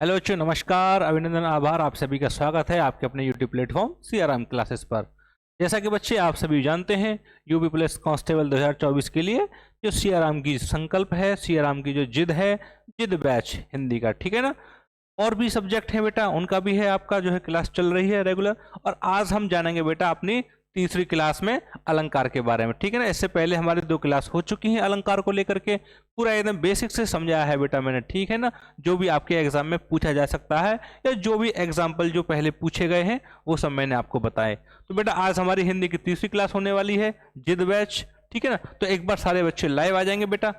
Hello बच्चों, नमस्कार, अभिनंदन, आभार। आप सभी का स्वागत है आपके अपने यूट्यूब प्लेटफॉर्म सीआरएम क्लासेस पर। जैसा कि बच्चे आप सभी जानते हैं, यूपी पुलिस कांस्टेबल 2024 के लिए जो सीआरएम की संकल्प है, सीआरएम की जो जिद है, जिद बैच हिंदी का, ठीक है ना। और भी सब्जेक्ट है बेटा, उनका भी है, आपका जो है क्लास चल रही है रेगुलर। और आज हम जानेंगे बेटा अपनी तीसरी क्लास में अलंकार के बारे में, ठीक है ना। इससे पहले हमारी 2 क्लास हो चुकी हैं अलंकार को लेकर के, पूरा एकदम बेसिक से समझाया है बेटा मैंने, ठीक है ना। जो भी आपके एग्जाम में पूछा जा सकता है या जो भी एग्जाम्पल जो पहले पूछे गए हैं वो सब मैंने आपको बताए। तो बेटा आज हमारी हिंदी की तीसरी क्लास होने वाली है, जिद बैच, ठीक है ना। तो एक बार सारे बच्चे लाइव आ जाएंगे बेटा,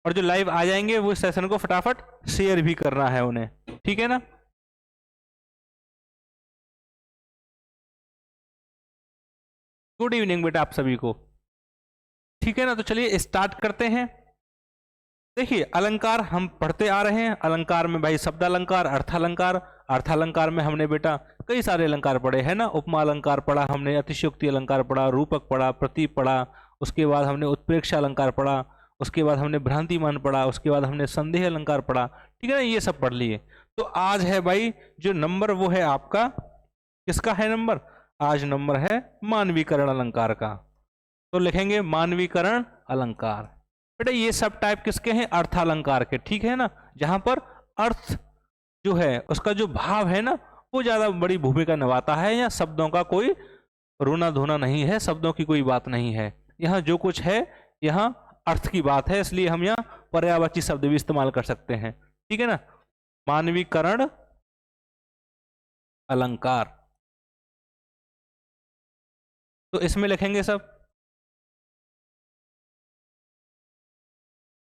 और जो लाइव आ जाएंगे वो सेशन को फटाफट शेयर भी करना है उन्हें, ठीक है ना। गुड इवनिंग बेटा आप सभी को, ठीक है ना। तो चलिए स्टार्ट करते हैं। देखिए अलंकार हम पढ़ते आ रहे हैं। अलंकार में भाई शब्द अलंकार, अर्थालंकार। अर्थालंकार में हमने बेटा कई सारे अलंकार पढ़े हैं ना। उपमा अलंकार पढ़ा हमने, अतिशयोक्ति अलंकार पढ़ा, रूपक पढ़ा, प्रतीक पढ़ा, उसके बाद हमने उत्प्रेक्षा अलंकार पढ़ा, उसके बाद हमने भ्रांतिमान पढ़ा, उसके बाद हमने संदेह अलंकार पढ़ा, ठीक है ना। ये सब पढ़ लिए। तो आज है भाई जो नंबर वो है आपका, किसका है नंबर? आज नंबर है मानवीकरण अलंकार का। तो लिखेंगे मानवीकरण अलंकार। बेटा ये सब टाइप किसके हैं? अर्थालंकार के, ठीक है ना। जहां पर अर्थ जो है उसका जो भाव है ना वो ज्यादा बड़ी भूमिका निभाता है। या शब्दों का कोई रोना धोना नहीं है, शब्दों की कोई बात नहीं है। यहाँ जो कुछ है यहाँ अर्थ की बात है, इसलिए हम यहाँ पर्यायवाची शब्द भी इस्तेमाल कर सकते हैं, ठीक है ना। मानवीकरण अलंकार, तो इसमें लिखेंगे सब।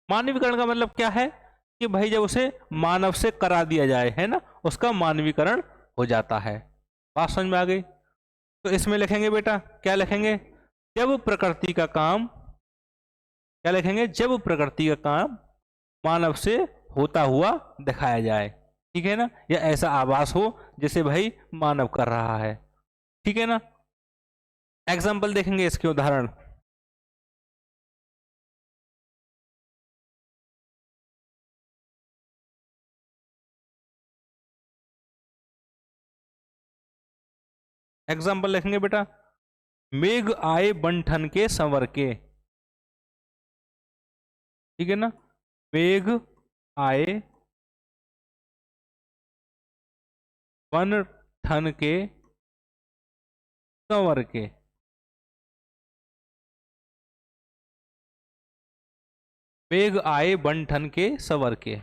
मानवीकरण का मतलब क्या है कि भाई जब उसे मानव से करा दिया जाए, है ना, उसका मानवीकरण हो जाता है। बात समझ में आ गई? तो इसमें लिखेंगे बेटा, क्या लिखेंगे? जब प्रकृति का काम, क्या लिखेंगे? जब प्रकृति का काम मानव से होता हुआ दिखाया जाए, ठीक है ना। या ऐसा आभास हो जैसे भाई मानव कर रहा है, ठीक है ना। एग्जाम्पल देखेंगे इसके उदाहरण। एग्जाम्पल लिखेंगे बेटा, मेघ आए बन ठन के संवर के, ठीक है ना। मेघ आए बन ठन के संवर के। मेघ आए बन ठन के संवर के।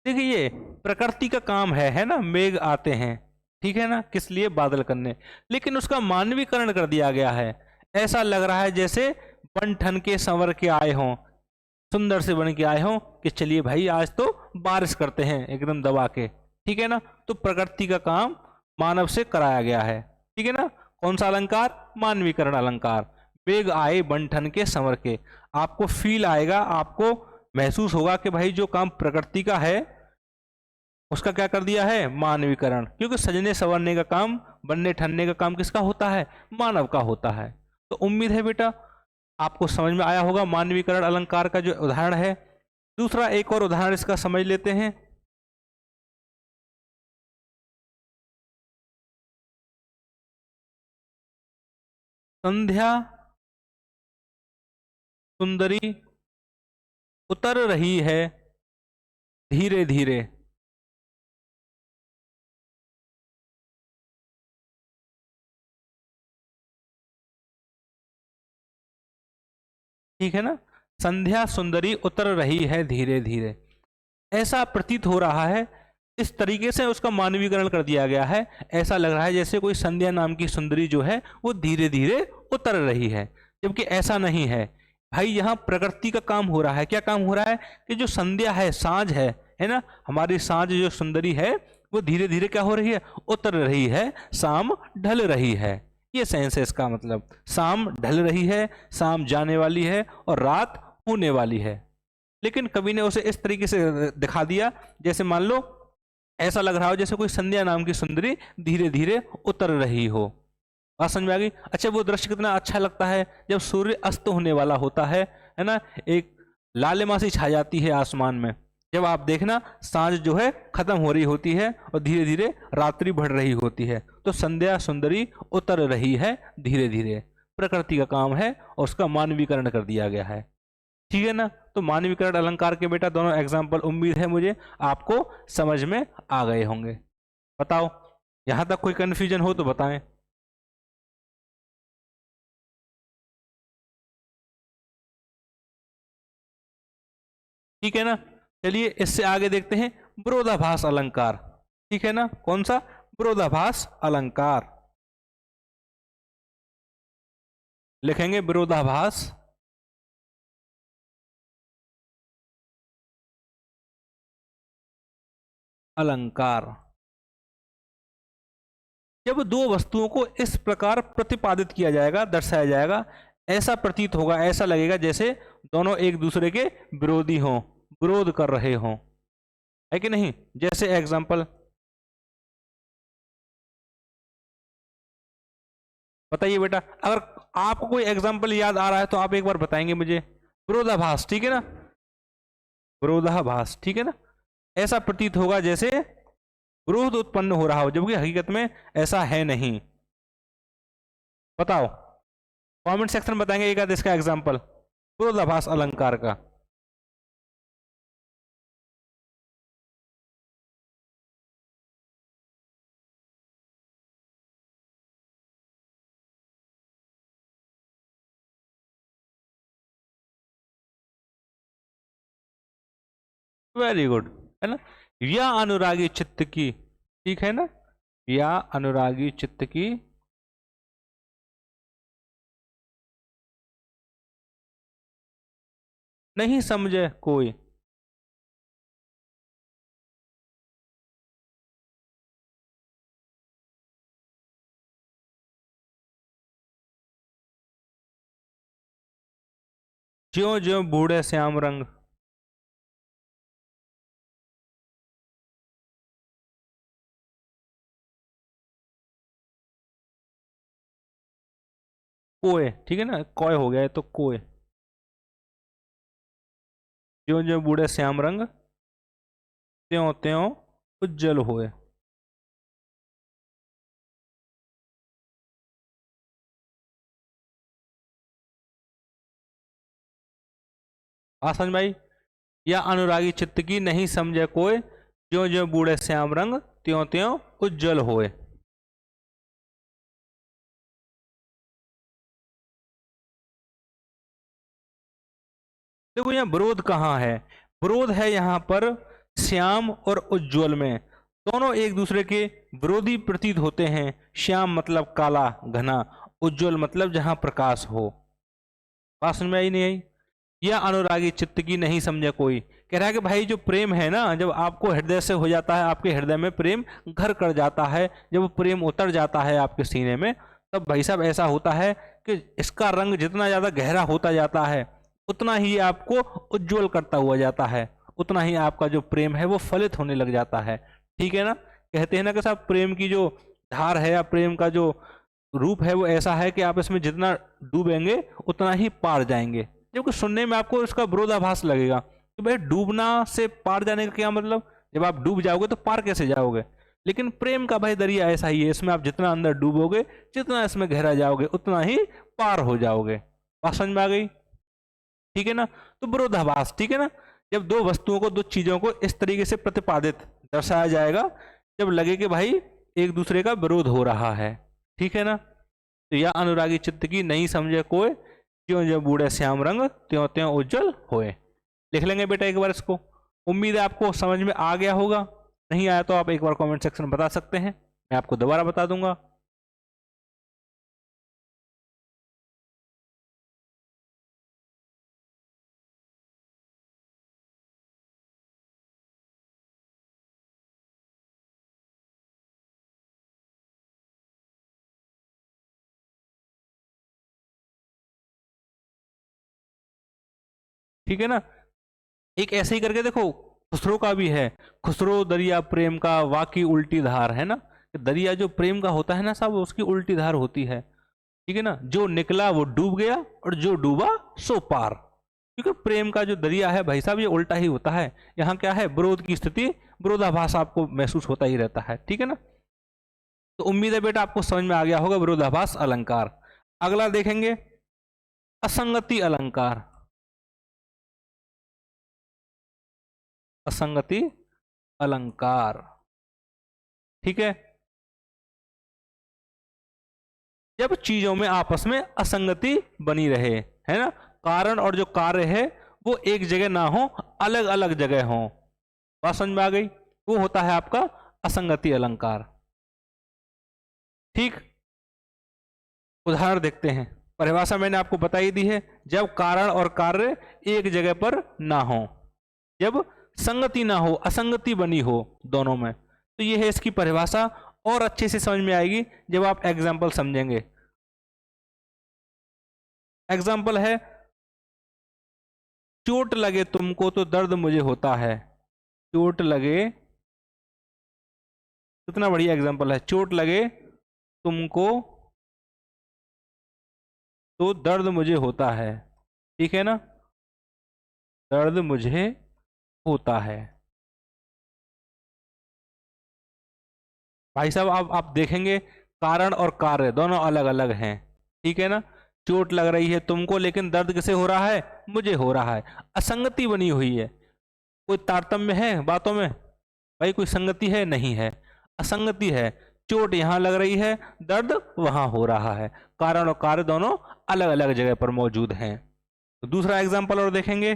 देखिए ये प्रकृति का काम है ना। मेघ आते हैं, ठीक है ना, किस लिए? बादल करने। लेकिन उसका मानवीकरण कर दिया गया है। ऐसा लग रहा है जैसे बन ठन के संवर के आए हों, सुंदर से बन के आए हों कि चलिए भाई आज तो बारिश करते हैं एकदम दबा के, ठीक है ना। तो प्रकृति का काम मानव से कराया गया है, ठीक है ना। कौन सा अलंकार? मानवीकरण अलंकार। मेघ आए बन ठन के संवर के। आपको फील आएगा, आपको महसूस होगा कि भाई जो काम प्रकृति का है उसका क्या कर दिया है? मानवीकरण। क्योंकि सजने संवरने का काम, बनने ठनने का काम किसका होता है? मानव का होता है। तो उम्मीद है बेटा आपको समझ में आया होगा मानवीकरण अलंकार का जो उदाहरण है। दूसरा एक और उदाहरण इसका समझ लेते हैं। संध्या सुंदरी उतर रही है धीरे धीरे। ठीक है ना। संध्या सुंदरी उतर रही है धीरे धीरे, ऐसा प्रतीत हो रहा है। इस तरीके से उसका मानवीकरण कर दिया गया है। ऐसा लग रहा है जैसे कोई संध्या नाम की सुंदरी जो है वो धीरे धीरे उतर रही है, जबकि ऐसा नहीं है भाई। यहाँ प्रकृति का काम हो रहा है। क्या काम हो रहा है? कि जो संध्या है, साँझ है ना, हमारी साँझ जो सुंदरी है वो धीरे धीरे क्या हो रही है? उतर रही है, शाम ढल रही है। ये सेंस है इसका मतलब। शाम ढल रही है, शाम जाने वाली है और रात होने वाली है। लेकिन कवि ने उसे इस तरीके से दिखा दिया जैसे मान लो ऐसा लग रहा हो जैसे कोई संध्या नाम की सुंदरी धीरे धीरे उतर रही हो। बात समझ में आ गई? अच्छा वो दृश्य कितना अच्छा लगता है जब सूर्य अस्त होने वाला होता है ना। एक लालिमा सी छा जाती है आसमान में, जब आप देखना सांझ जो है खत्म हो रही होती है और धीरे धीरे रात्रि बढ़ रही होती है, तो संध्या सुंदरी उतर रही है धीरे धीरे। प्रकृति का काम है और उसका मानवीकरण कर दिया गया है। ठीक है ना। तो मानवीकरण अलंकार के बेटा दोनों एग्जाम्पल उम्मीद है मुझे आपको समझ में आ गए होंगे। बताओ यहां तक कोई कंफ्यूजन हो तो बताएं। ठीक है ना। चलिए इससे आगे देखते हैं विरोधाभास अलंकार। ठीक है ना, कौन सा? विरोधाभास अलंकार। लिखेंगे विरोधाभास अलंकार। जब दो वस्तुओं को इस प्रकार प्रतिपादित किया जाएगा, दर्शाया जाएगा, ऐसा प्रतीत होगा, ऐसा लगेगा जैसे दोनों एक दूसरे के विरोधी हों, विरोध कर रहे हों, है कि नहीं? जैसे एग्जाम्पल बताइए बेटा, अगर आपको कोई एग्जाम्पल याद आ रहा है तो आप एक बार बताएंगे मुझे। विरोधाभास, ठीक है ना, विरोधाभास, ठीक है ना। ऐसा प्रतीत होगा जैसे विरोध उत्पन्न हो रहा हो, जबकि हकीकत में ऐसा है नहीं। बताओ, कमेंट सेक्शन में बताएंगे एक आध इसका एग्जाम्पल विरोधाभास अलंकार का। वेरी गुड, है ना। या अनुरागी चित्त की, ठीक है ना, या अनुरागी चित्त की नहीं समझे कोई। ज्यो ज्यो बूढ़े श्याम रंग। कोय, ठीक है ना, कोय हो गया है तो कोय। ज्यो ज्यो बूढ़े श्याम रंग, त्यों त्यों उज्जवल होए। आ समझ भाई। या अनुरागी चित्त की नहीं समझे कोय, ज्यो ज्यो बूढ़े श्याम रंग, त्यों त्यों उज्जवल होए। देखो यहाँ विरोध कहाँ है? विरोध है यहाँ पर श्याम और उज्जवल में। दोनों एक दूसरे के विरोधी प्रतीत होते हैं। श्याम मतलब काला घना, उज्जवल मतलब जहां प्रकाश हो। बात समझ में आई नहीं आई? यह अनुरागी चित्त की नहीं समझे कोई, कह रहा है कि भाई जो प्रेम है ना, जब आपको हृदय से हो जाता है, आपके हृदय में प्रेम घर कर जाता है, जब प्रेम उतर जाता है आपके सीने में, तब भाई साहब ऐसा होता है कि इसका रंग जितना ज्यादा गहरा होता जाता है, उतना ही आपको उज्जवल करता हुआ जाता है, उतना ही आपका जो प्रेम है वो फलित होने लग जाता है। ठीक है ना। कहते हैं ना कि साहब प्रेम की जो धार है या प्रेम का जो रूप है वो ऐसा है कि आप इसमें जितना डूबेंगे उतना ही पार जाएंगे। जबकि सुनने में आपको इसका विरोधाभास लगेगा कि भाई डूबना से पार जाने का क्या मतलब? जब आप डूब जाओगे तो पार कैसे जाओगे? लेकिन प्रेम का भाई दरिया ऐसा ही है, इसमें आप जितना अंदर डूबोगे, जितना इसमें गहरा जाओगे, उतना ही पार हो जाओगे। बात समझ में आ गई? ठीक है ना। तो विरोधाभास, ठीक है ना, जब दो वस्तुओं को, दो चीजों को इस तरीके से प्रतिपादित दर्शाया जाएगा जब लगे कि भाई एक दूसरे का विरोध हो रहा है। ठीक है ना। तो यह अनुरागी चित्त की नहीं समझे कोई, क्यों जो बूढ़े श्याम रंग, त्यों त्यों उज्जवल होए। लिख लेंगे बेटा एक बार इसको। उम्मीद है आपको समझ में आ गया होगा। नहीं आया तो आप एक बार कमेंट सेक्शन में बता सकते हैं, मैं आपको दोबारा बता दूंगा। ठीक है ना। एक ऐसे ही करके देखो, खुसरो का भी है। खुसरो दरिया प्रेम का वाकी उल्टी धार, है ना। दरिया जो प्रेम का होता है ना साहब, उसकी उल्टी धार होती है। ठीक है ना। जो निकला वो डूब गया और जो डूबा सो पार। क्योंकि प्रेम का जो दरिया है भाई साहब ये उल्टा ही होता है। यहाँ क्या है, विरोध की स्थिति, विरोधाभास आपको महसूस होता ही रहता है, ठीक है ना। तो उम्मीद है बेटा आपको समझ में आ गया होगा विरोधाभास अलंकार। अगला देखेंगे असंगति अलंकार। असंगति अलंकार, ठीक है। जब चीजों में आपस में असंगति बनी रहे, है ना, कारण और जो कार्य है वो एक जगह ना हो, अलग अलग जगह हो। बात समझ में आ गई, वो होता है आपका असंगति अलंकार, ठीक। उदाहरण देखते हैं, परिभाषा मैंने आपको बताई दी है, जब कारण और कार्य एक जगह पर ना हो, जब संगति ना हो, असंगति बनी हो दोनों में, तो ये है इसकी परिभाषा। और अच्छे से समझ में आएगी जब आप एग्जाम्पल समझेंगे। एग्जाम्पल है, चोट लगे तुमको तो दर्द मुझे होता है। चोट लगे, कितना बढ़िया एग्जाम्पल है, चोट लगे तुमको तो दर्द मुझे होता है, ठीक है ना, दर्द मुझे होता है। भाई साहब आप देखेंगे कारण और कार्य दोनों अलग अलग हैं, ठीक है ना। चोट लग रही है तुमको, लेकिन दर्द किसे हो रहा है, मुझे हो रहा है। असंगति बनी हुई है, कोई तारतम्य है बातों में, भाई कोई संगति है, नहीं है, असंगति है। चोट यहां लग रही है, दर्द वहां हो रहा है, कारण और कार्य दोनों अलग अलग जगह पर मौजूद हैं। तो दूसरा एग्जाम्पल और देखेंगे,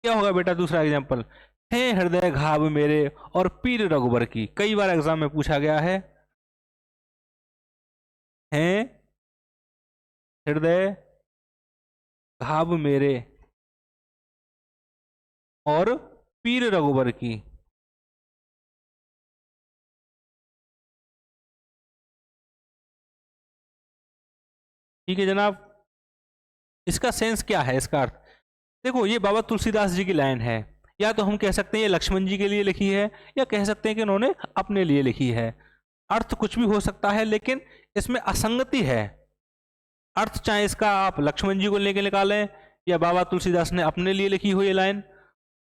क्या होगा बेटा दूसरा एग्जाम्पल, है हृदय घाव मेरे और पीर रघुबर की। कई बार एग्जाम में पूछा गया है हृदय घाव मेरे और पीर रघुबर की। ठीक है जनाब, इसका सेंस क्या है, इसका अर्थ देखो, ये बाबा तुलसीदास जी की लाइन है। या तो हम कह सकते हैं ये लक्ष्मण जी के लिए लिखी है, या कह सकते हैं कि उन्होंने अपने लिए लिखी है। अर्थ कुछ भी हो सकता है, लेकिन इसमें असंगति है। अर्थ चाहे इसका आप लक्ष्मण जी को लेके निकालें, या बाबा तुलसीदास ने अपने लिए लिखी हुई लाइन,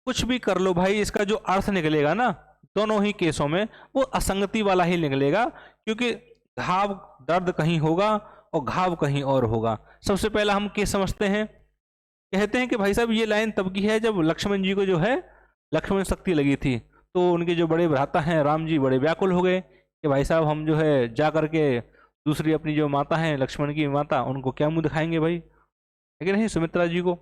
कुछ भी कर लो भाई, इसका जो अर्थ निकलेगा ना, दोनों ही केसों में वो असंगति वाला ही निकलेगा। क्योंकि घाव, दर्द कहीं होगा और घाव कहीं और होगा। सबसे पहला हम केस समझते हैं, कहते हैं कि भाई साहब ये लाइन तब की है जब लक्ष्मण जी को जो है लक्ष्मण शक्ति लगी थी, तो उनके जो बड़े भ्राता हैं राम जी बड़े व्याकुल हो गए कि भाई साहब हम जो है जा करके दूसरी अपनी जो माता हैं लक्ष्मण की माता, उनको क्या मुंह दिखाएंगे भाई, लेकिन नहीं, सुमित्रा जी को।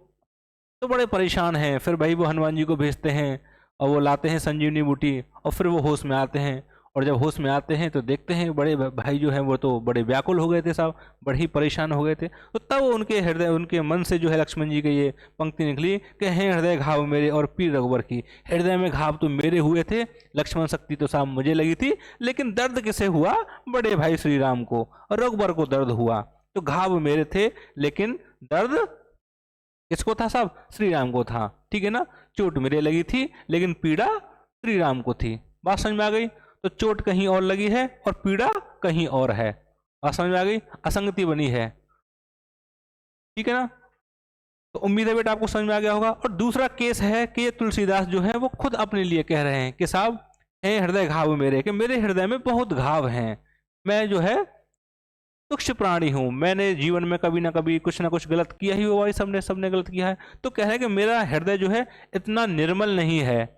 तो बड़े परेशान हैं, फिर भाई वो हनुमान जी को भेजते हैं और वो लाते हैं संजीवनी बूटी, और फिर वो होश में आते हैं। और जब होश में आते हैं तो देखते हैं बड़े भाई जो हैं वो तो बड़े व्याकुल हो गए थे साहब, बड़े ही परेशान हो गए थे। तो तब उनके हृदय, उनके मन से जो है लक्ष्मण जी की ये पंक्ति निकली कि हैं हृदय घाव मेरे और पीर रघुबर की। हृदय में घाव तो मेरे हुए थे, लक्ष्मण शक्ति तो साहब मुझे लगी थी, लेकिन दर्द किसे हुआ, बड़े भाई श्री राम को, और रघुबर को दर्द हुआ। तो घाव मेरे थे, लेकिन दर्द किसको था साहब, श्री राम को था, ठीक है ना। चोट मेरे लगी थी, लेकिन पीड़ा श्री राम को थी। बात समझ में आ गई। तो चोट कहीं और लगी है और पीड़ा कहीं और है। बात समझ में आ गई, असंगति बनी है, ठीक है ना। तो उम्मीद है बेटा आपको समझ में आ गया होगा। और दूसरा केस है कि ये तुलसीदास जो है वो खुद अपने लिए कह रहे हैं कि साहब है हृदय घाव मेरे, कि मेरे हृदय में बहुत घाव हैं, मैं जो है तुक्ष प्राणी हूं, मैंने जीवन में कभी ना कभी कुछ ना कुछ गलत किया ही हुआ, सबने सबने गलत किया है। तो कह रहे हैं कि मेरा हृदय जो है इतना निर्मल नहीं है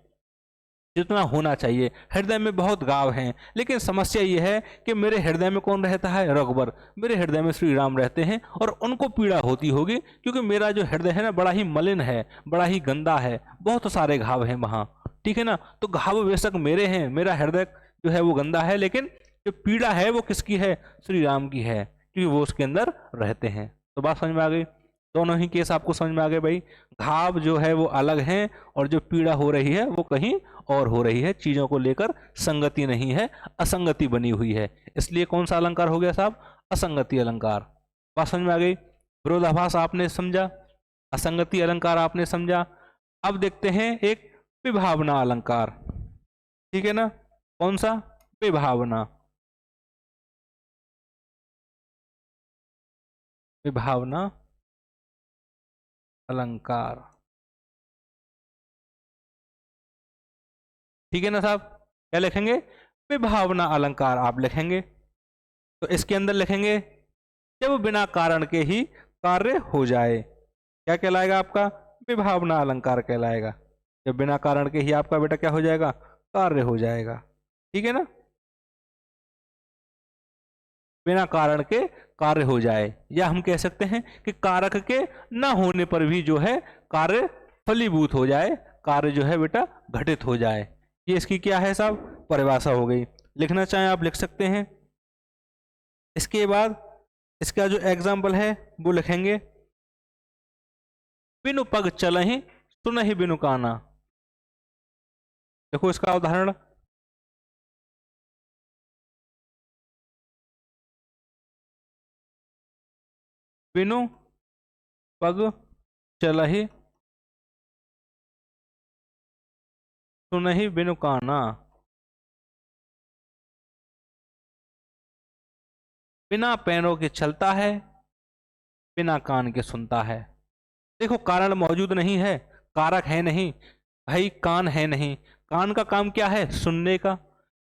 जितना होना चाहिए, हृदय में बहुत घाव हैं। लेकिन समस्या ये है कि मेरे हृदय में कौन रहता है, रघुबर, मेरे हृदय में श्री राम रहते हैं, और उनको पीड़ा होती होगी क्योंकि मेरा जो हृदय है ना बड़ा ही मलिन है, बड़ा ही गंदा है, बहुत सारे घाव हैं वहाँ, ठीक है ना। तो घाव बेशक मेरे हैं, मेरा हृदय जो है वो गंदा है, लेकिन जो पीड़ा है वो किसकी है, श्री राम की है, क्योंकि वो उसके अंदर रहते हैं। तो बात समझ में आ गई, दोनों ही केस आपको समझ में आ गए भाई। घाव जो है वो अलग है, और जो पीड़ा हो रही है वो कहीं और हो रही है, चीजों को लेकर संगति नहीं है, असंगति बनी हुई है। इसलिए कौन सा अलंकार हो गया साहब, असंगति अलंकार। बात समझ में आ गई। विरोधाभास आपने समझा, असंगति अलंकार आपने समझा। अब देखते हैं एक विभावना अलंकार, ठीक है ना। कौन सा, विभावना। विभावना अलंकार। ठीक है ना साहब, क्या लिखेंगे? विभावना अलंकार आप लिखेंगे। तो इसके अंदर लिखेंगे जब बिना कारण के ही कार्य हो जाए, क्या कहलाएगा आपका? विभावना अलंकार कहलाएगा। जब बिना कारण के ही आपका बेटा क्या हो जाएगा? कार्य हो जाएगा। ठीक है ना, बिना कारण के कार्य हो जाए, या हम कह सकते हैं कि कारक के न होने पर भी जो है कार्य फलीभूत हो जाए, कार्य जो है बेटा घटित हो जाए। ये इसकी क्या है साहब? परिभाषा हो गई। लिखना चाहें आप लिख सकते हैं। इसके बाद इसका जो एग्जाम्पल है वो लिखेंगे, बिनु पग चलहि सुनहि बिनु काना। देखो इसका उदाहरण, बिनु पग चलहि सुनहि बिनु काना। बिना पैरों के चलता है, बिना कान के सुनता है। देखो कारण मौजूद नहीं है, कारक है नहीं भाई, कान है नहीं। कान का काम क्या है? सुनने का।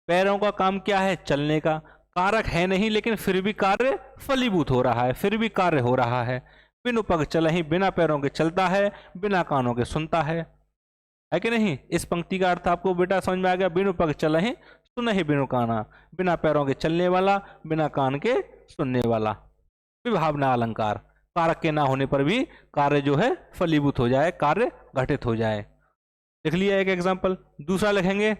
पैरों का काम क्या है? चलने का। कारक है नहीं लेकिन फिर भी कार्य फलीभूत हो रहा है, फिर भी कार्य हो रहा है। बिनु पग चलहि, बिना पैरों के चलता है, बिना कानों के सुनता है कि नहीं? इस पंक्ति का अर्थ आपको बेटा समझ में आ गया? बिनु पग चलहि सुनहि बिनु काना, बिना पैरों के चलने वाला, बिना कान के सुनने वाला। विभावना अलंकार, कारक के ना होने पर भी कार्य जो है फलीभूत हो जाए, कार्य घटित हो जाए। लिख लिया एक एग्जाम्पल। दूसरा लिखेंगे,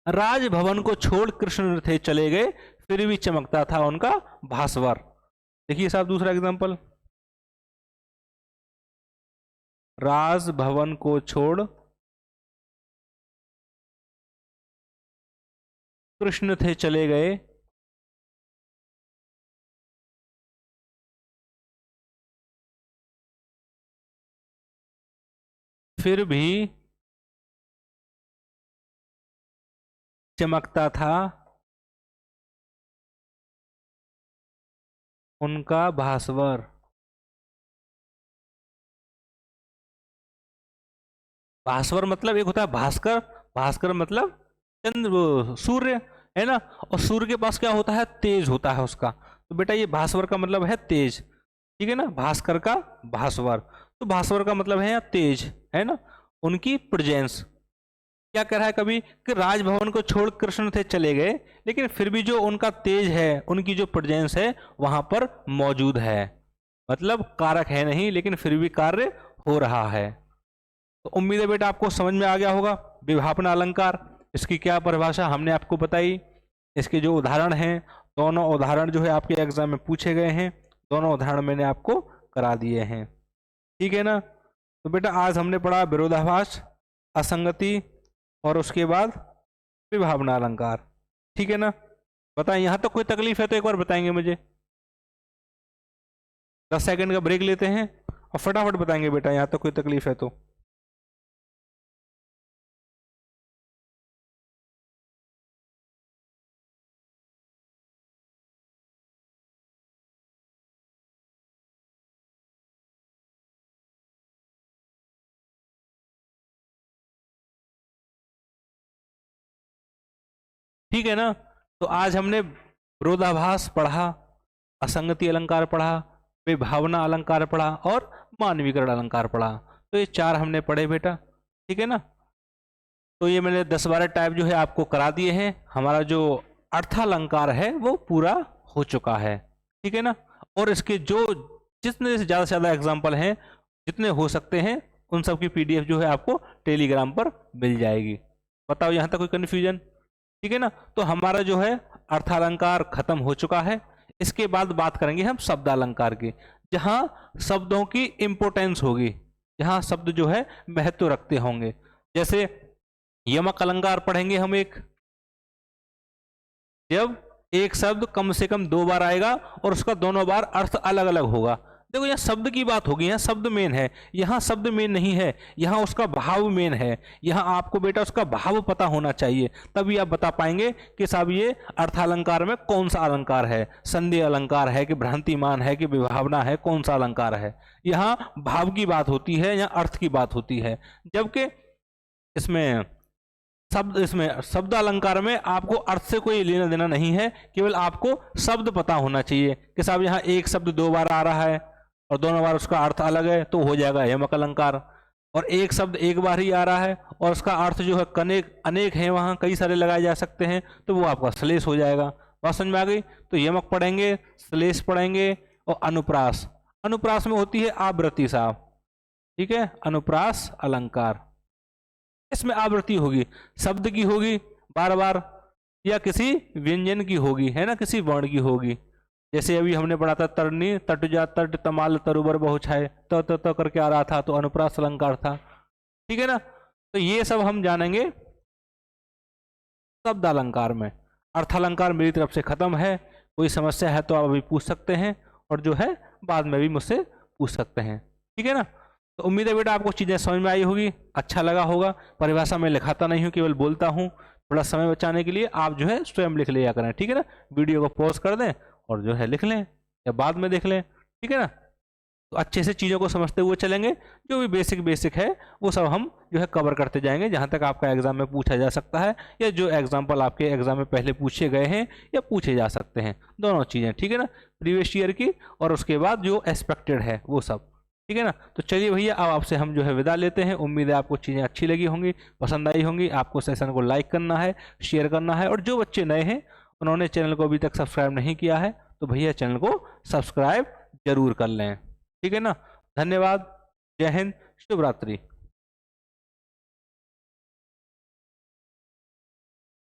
राजभवन को छोड़ कृष्ण थे चले गए, फिर भी चमकता था उनका भास्वर। देखिए साहब दूसरा एग्जाम्पल, राजभवन को छोड़ कृष्ण थे चले गए, फिर भी चमकता था उनका भास्वर। भास्वर मतलब एक होता है भास्कर, भास्कर मतलब चंद्र, सूर्य है ना, और सूर्य के पास क्या होता है? तेज होता है उसका। तो बेटा ये भास्वर का मतलब है तेज। ठीक है ना, भास्कर का भास्वर, तो भास्वर का मतलब है यहाँ तेज, है ना, उनकी प्रेजेंस। क्या कह रहा है कभी कि राजभवन को छोड़ कृष्ण थे चले गए, लेकिन फिर भी जो उनका तेज है, उनकी जो प्रेजेंस है वहां पर मौजूद है। मतलब कारक है नहीं लेकिन फिर भी कार्य हो रहा है। तो उम्मीद है बेटा आपको समझ में आ गया होगा विभावना अलंकार, इसकी क्या परिभाषा हमने आपको बताई। इसके जो उदाहरण हैं, दोनों उदाहरण जो है आपके एग्जाम में पूछे गए हैं, दोनों उदाहरण मैंने आपको करा दिए हैं। ठीक है ना, तो बेटा आज हमने पढ़ा विरोधाभास, असंगति और उसके बाद विभावना अलंकार। ठीक है ना, बताएं यहाँ तक कोई तकलीफ है तो एक बार बताएंगे मुझे। 10 सेकंड का ब्रेक लेते हैं और फटाफट बताएंगे बेटा यहाँ तक कोई तकलीफ है तो। ठीक है ना, तो आज हमने विरोधाभास पढ़ा, असंगति अलंकार पढ़ा, विभावना अलंकार पढ़ा और मानवीकरण अलंकार पढ़ा। तो ये 4 हमने पढ़े बेटा। ठीक है ना, तो ये मैंने 10-12 टाइप जो है आपको करा दिए हैं। हमारा जो अर्थालंकार है वो पूरा हो चुका है। ठीक है ना, और इसके जो जितने से ज़्यादा एग्जाम्पल हैं, जितने हो सकते हैं, उन सब की PDF जो है आपको टेलीग्राम पर मिल जाएगी। बताओ यहाँ तक कोई कन्फ्यूजन? ठीक है ना, तो हमारा जो है अर्थालंकार खत्म हो चुका है। इसके बाद बात करेंगे हम शब्दालंकार की, जहां शब्दों की इंपोर्टेंस होगी, जहां शब्द जो है महत्व रखते होंगे। जैसे यमक अलंकार पढ़ेंगे हम एक, जब एक शब्द कम से कम 2 बार आएगा और उसका दोनों बार अर्थ अलग अलग होगा, देखो यहाँ शब्द की बात होगी, यहाँ शब्द मेन है, यहाँ शब्द मेन नहीं है, यहाँ उसका भाव मेन है। यहाँ आपको बेटा उसका भाव पता होना चाहिए, तभी आप बता पाएंगे कि साहब ये अर्थालंकार में कौन सा अलंकार है, संदेह अलंकार है कि भ्रांतिमान है कि विभावना है, कौन सा अलंकार है। यहाँ भाव की बात होती है, यहाँ अर्थ की बात होती है। जबकि इसमें शब्द अलंकार में आपको अर्थ से कोई लेना देना नहीं है, केवल आपको शब्द पता होना चाहिए कि साहब यहाँ एक शब्द 2 बार आ रहा है और दोनों बार उसका अर्थ अलग है तो हो जाएगा यमक अलंकार, और एक शब्द एक बार ही आ रहा है और उसका अर्थ जो है अनेक है, वहाँ कई सारे लगाए जा सकते हैं, तो वो आपका श्लेष हो जाएगा। बात समझ में आ गई? तो यमक पढ़ेंगे, श्लेष पढ़ेंगे और अनुप्रास। अनुप्रास में होती है आवृत्ति साहब, ठीक है, अनुप्रास अलंकार। इसमें आवृत्ति होगी, शब्द की होगी बार बार, या किसी व्यंजन की होगी, है ना, किसी वर्ण की होगी। जैसे अभी हमने पढ़ा था तरनी तटजा तट तमाल तरुबर बहुछाए, तो करके आ रहा था, तो अनुप्रास अलंकार था, ठीक है ना। तो ये सब हम जानेंगे शब्द अलंकार में। अर्थालंकार मेरी तरफ से खत्म है, कोई समस्या है तो आप अभी पूछ सकते हैं, और जो है बाद में भी मुझसे पूछ सकते हैं, ठीक है ना। तो उम्मीद है बेटा आपको चीज़ें समझ में आई होगी, अच्छा लगा होगा। परिभाषा में लिखाता नहीं हूँ, केवल बोलता हूँ, थोड़ा समय बचाने के लिए आप जो है स्वयं लिख लिया करें, ठीक है ना। वीडियो को पॉज कर दें और जो है लिख लें या बाद में देख लें, ठीक है ना। तो अच्छे से चीज़ों को समझते हुए चलेंगे, जो भी बेसिक है वो सब हम जो है कवर करते जाएंगे, जहाँ तक आपका एग्जाम में पूछा जा सकता है, या जो एग्जाम्पल आपके एग्जाम में पहले पूछे गए हैं या पूछे जा सकते हैं, दोनों चीज़ें, ठीक है ना, प्रीवियस ईयर की और उसके बाद जो एक्सपेक्टेड है वो सब, ठीक है ना। तो चलिए भैया, अब आपसे हम जो है विदा लेते हैं। उम्मीद है आपको चीज़ें अच्छी लगी होंगी, पसंद आई होंगी। आपको सेशन को लाइक करना है, शेयर करना है, और जो बच्चे नए हैं उन्होंने चैनल को अभी तक सब्सक्राइब नहीं किया है तो भैया चैनल को सब्सक्राइब जरूर कर लें, ठीक है ना। धन्यवाद, जय हिंद, शुभ रात्रि।